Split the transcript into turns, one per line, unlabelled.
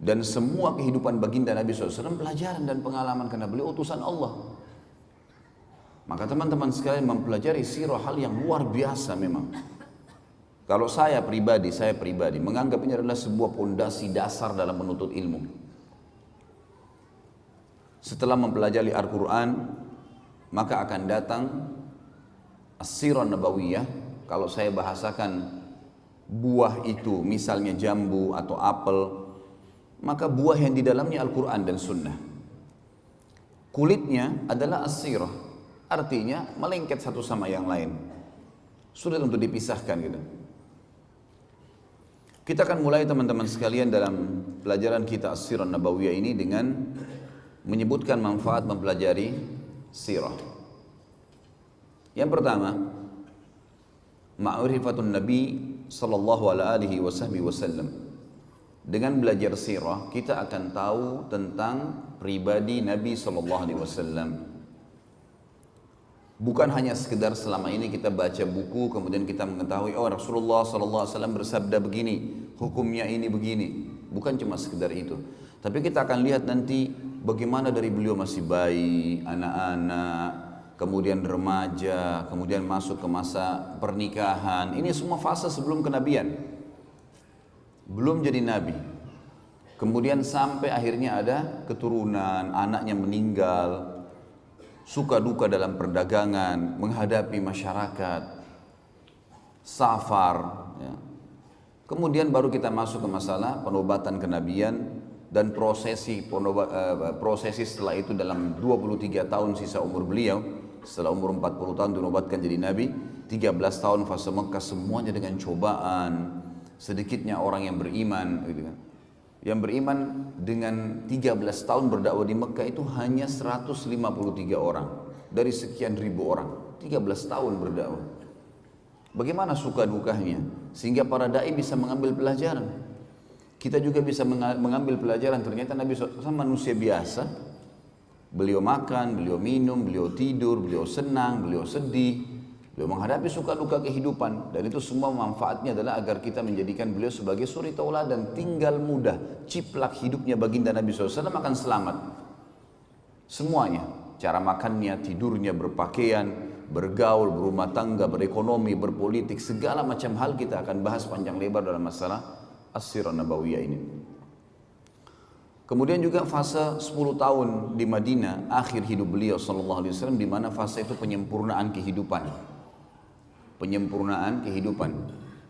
Dan semua kehidupan baginda Nabi SAW pelajaran dan pengalaman karena beliau utusan Allah. Maka teman-teman sekalian mempelajari sirah hal yang luar biasa memang. Kalau saya pribadi menganggap ini adalah sebuah pondasi dasar dalam menuntut ilmu. Setelah mempelajari Al-Quran, maka akan datang as-sirah nabawiyah. Kalau saya bahasakan buah itu misalnya jambu atau apel, maka buah yang di dalamnya Al-Quran dan Sunnah. Kulitnya adalah as-sirah, artinya melengket satu sama yang lain. Sulit untuk dipisahkan gitu. Kita akan mulai teman-teman sekalian dalam pelajaran kita as-sirah nabawiyah ini dengan menyebutkan manfaat mempelajari sirah. Yang pertama, ma'rifatun Nabi sallallahu alaihi wasallam. Dengan belajar sirah, kita akan tahu tentang pribadi Nabi sallallahu alaihi wasallam. Bukan hanya sekedar selama ini kita baca buku kemudian kita mengetahui oh Rasulullah sallallahu alaihi wasallam bersabda begini, hukumnya ini begini. Bukan cuma sekedar itu. Tapi kita akan lihat nanti bagaimana dari beliau masih bayi, anak-anak, kemudian remaja, kemudian masuk ke masa pernikahan. Ini semua fase sebelum kenabian. Belum jadi nabi. Kemudian sampai akhirnya ada keturunan, anaknya meninggal, suka duka dalam perdagangan, menghadapi masyarakat, safar. Ya. Kemudian baru kita masuk ke masalah penobatan kenabian dan prosesi setelah itu dalam 23 tahun sisa umur beliau. Setelah umur 40 tahun dinobatkan jadi nabi, 13 tahun fase Mekah semuanya dengan cobaan. Sedikitnya orang yang beriman gitu kan. Yang beriman dengan 13 tahun berdakwah di Mekah itu hanya 153 orang dari sekian ribu orang. 13 tahun berdakwah. Bagaimana suka dukanya sehingga para dai bisa mengambil pelajaran. Kita juga bisa mengambil pelajaran. Ternyata Nabi SAW manusia biasa. Beliau makan, beliau minum, beliau tidur, beliau senang, beliau sedih, beliau menghadapi suka duka kehidupan. Dan itu semua manfaatnya adalah agar kita menjadikan beliau sebagai suri tauladan. Tinggal mudah, ciplak hidupnya baginda Nabi SAW akan selamat. Semuanya, cara makannya, tidurnya, berpakaian, bergaul, berumah tangga, berekonomi, berpolitik, segala macam hal kita akan bahas panjang lebar dalam masalah as-sirah nabawiyah ini. Kemudian juga fase 10 tahun di Madinah, akhir hidup beliau sallallahu alaihi wasallam, di mana fase itu penyempurnaan kehidupan. Penyempurnaan kehidupan.